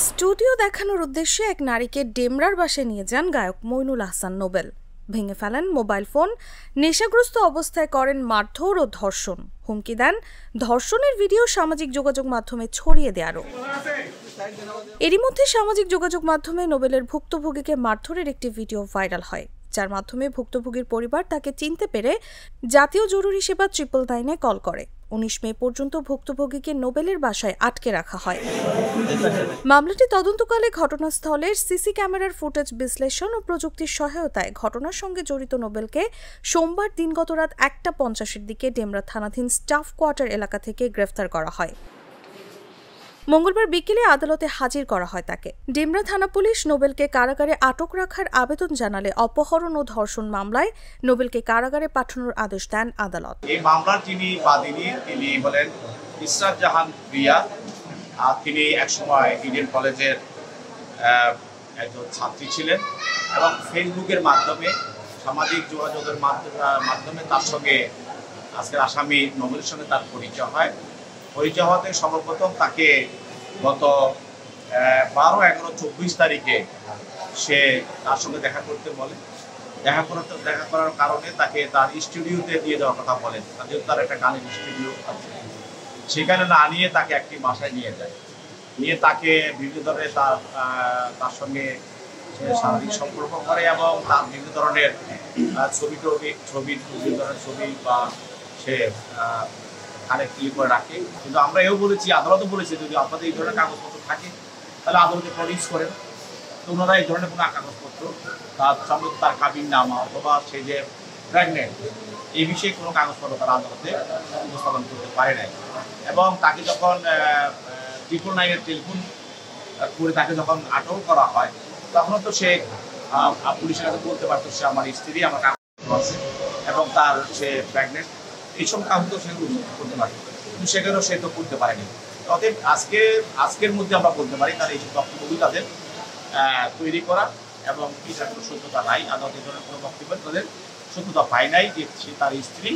Studio দেখানোর উদ্দেশ্যে এক নারীকে ডেমরার বাসায় নিয়ে যান গায়ক মইনুল আহসান নোবেল। ভেঙে ফেলেন মোবাইল ফোন, নেশাগ্রস্ত অবস্থায় করেন মারধর ও ধর্ষণ, হুমকি দেন ধর্ষণের ভিডিও সামাজিক যোগাযোগ মাধ্যমে ছড়িয়ে দেয়ারও। এরই মধ্যে সামাজিক যোগাযোগ মাধ্যমে নোবেলের ভুক্তভোগীকে মারধরের একটি ভিডিও ভাইরাল হয়, যার মাধ্যমে ভুক্তভোগীর পরিবার তাকে চিনতে পেরে জাতীয় জরুরি সেবা 999-এ কল করে। 19 মে পর্যন্ত ভুক্তভোগীকে নোবেলের বাসায় আটকে রাখা হয়। মামলাটি তদন্তকালে ঘটনাস্থলের সিসি ক্যামেরার ফুটেজ বিশ্লেষণ ও প্রযুক্তির সহায়তায় ঘটনার সঙ্গে জড়িত নোবেলকে সোমবার দিনগত রাত 1:50-এর দিকে ডেমরা থানাধীন স্টাফ কোয়ার্টার এলাকা থেকে গ্রেফতার করা হয়। মঙ্গলবার বিকেলে আদালতে হাজির করা হয় তাকে। ডেমরা থানা পুলিশ নোবেলকে কারাগারে আটক রাখার আবেদন জানালে অপহরণ ও ধর্ষণ মামলায় নোবেলকে কারাগারে পাঠানোর আদেশ দেন আদালত। এই মামলার যিনি বাদীনি তিনি হলেন ইসরাত জাহান প্রিয়া। তিনি একসময় ইডেন কলেজের একজন ছাত্রী ছিলেন এবং ফেসবুকের মাধ্যমে, সামাজিক যোগাযোগের মাধ্যমে তার সঙ্গে আজকের আসামি নোবেলের সঙ্গে তার পরিচয় হয়। পরিচয় হওয়াতে সর্বপ্রথম তাকে গত 12-11-24 তারিখে সে তার সঙ্গে দেখা করতে বলে। দেখা করার কারণে তাকে তার স্টুডিওতে দিয়ে দেওয়ার কথা বলেন। যেহেতু তার একটা গানের স্টুডিও আছে, সেখানে না নিয়ে তাকে একটি বাসায় নিয়ে যায়। নিয়ে তাকে বিভিন্ন ধরনের তার সঙ্গে শারীরিক সম্পর্ক করে এবং তার বিভিন্ন ধরনের বিভিন্ন ধরনের ছবি বা সে কানেক্ট করে রাখে। কিন্তু আমরা এও বলেছি, আদালতও বলেছে, যদি আপনাদের এই ধরনের কাগজপত্র থাকে তাহলে আদালতে প্রডিউস করেন। তো ওনারা এই ধরনের কোনো কাগজপত্র, তার সঙ্গে তার কাবিননামা অথবা সে যে প্রেগনেন্ট, এই বিষয়ে কোনো কাগজপত্র তারা আদালতে উপস্থাপন করতে পারে নাই। এবং তাকে যখন 999-এর টেলিফোন করে তাকে যখন আটক করা হয়, তখনও তো সে পুলিশের কাছে বলতে পারতো সে আমার স্ত্রী, আমার কাগজপত্র আছে এবং তার সে প্রেগনেন্ট, এইসব কাজ তো সে করতে পারে, কিন্তু সেখানেও সে তো করতে পারেনি। অতএব আজকের মধ্যে আমরা বলতে পারি তার এইসব বক্তব্যগুলি তাদের তৈরি করা এবং এটার কোনো সত্যতা নাই। আদালত এই ধরনের কোনো বক্তব্য তাদের সত্যতা পায় নাই যে সে তার স্ত্রী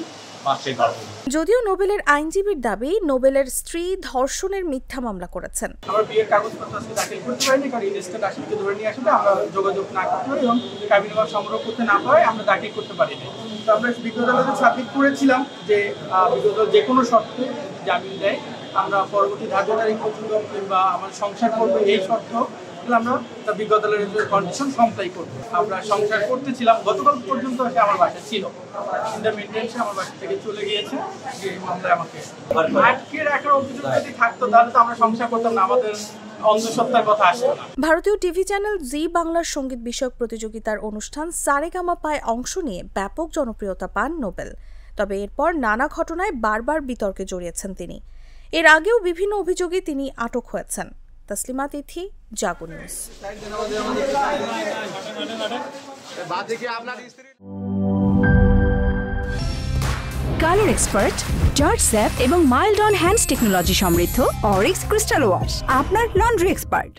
বা সে গর্ভবতী। যদিও নোবেলের আইনজীবীর দাবি নোবেলের স্ত্রী ধর্ষণের মিথ্যা মামলা করেছেন। আমরা বিয়ের কাগজপত্র আজকে দাখিল করতে পারিনি, কারণ ইনস্ট্যান্ট আসামিকে ধরে নিয়ে আসলে আমরা যোগাযোগ না করতে পারি এবং কাবিননামা সংগ্রহ করতে না পারে আমরা দাখিল করতে পারিনি। তো আমরা বিজ্ঞ আদালতে সাবমিট করেছিলাম যে বিজ্ঞ আদালত যে কোনো শর্তে জামিন দেয়, আমরা পরবর্তী ধার্য তারিখ পর্যন্ত কিংবা আমার সংসার করবো এই শর্ত আমরা বিজ্ঞ আদালতের কন্ডিশন কমপ্লাই করবো। আমরা সংসার করতেছিলাম, গতকাল পর্যন্ত সে আমার বাসায় ছিল, ইন মেনটেন্স আমার বাসা থেকে চলে গিয়েছে। যে মামলায় আমাকে আটকে রাখার অভিযোগ যদি থাকতো তাহলে তো আমরা সংসার করতাম না, আমাদের অন্ধসত্ত্বার কথা আসতো না। ভারতীয় টিভি চ্যানেল জি বাংলার সঙ্গীত বিষয়ক প্রতিযোগিতার অনুষ্ঠান সারেগামাপায় অংশ নিয়ে ব্যাপক জনপ্রিয়তা পান নোবেল। তবে এরপর নানা ঘটনায় বারবার বিতর্কে জড়িয়েছেন তিনি। এর আগেও বিভিন্ন অভিযোগে তিনি আটক হয়েছেন। Taslima Tithi, Jago news. Colour expert, জর্জ স্যাপ এবং মাইল্ড অন হ্যান্ডস টেকনোলজি সমৃদ্ধ অরিক্স ক্রিস্টাল ওয়াশ আপনার লন্ড্রি এক্সপার্ট।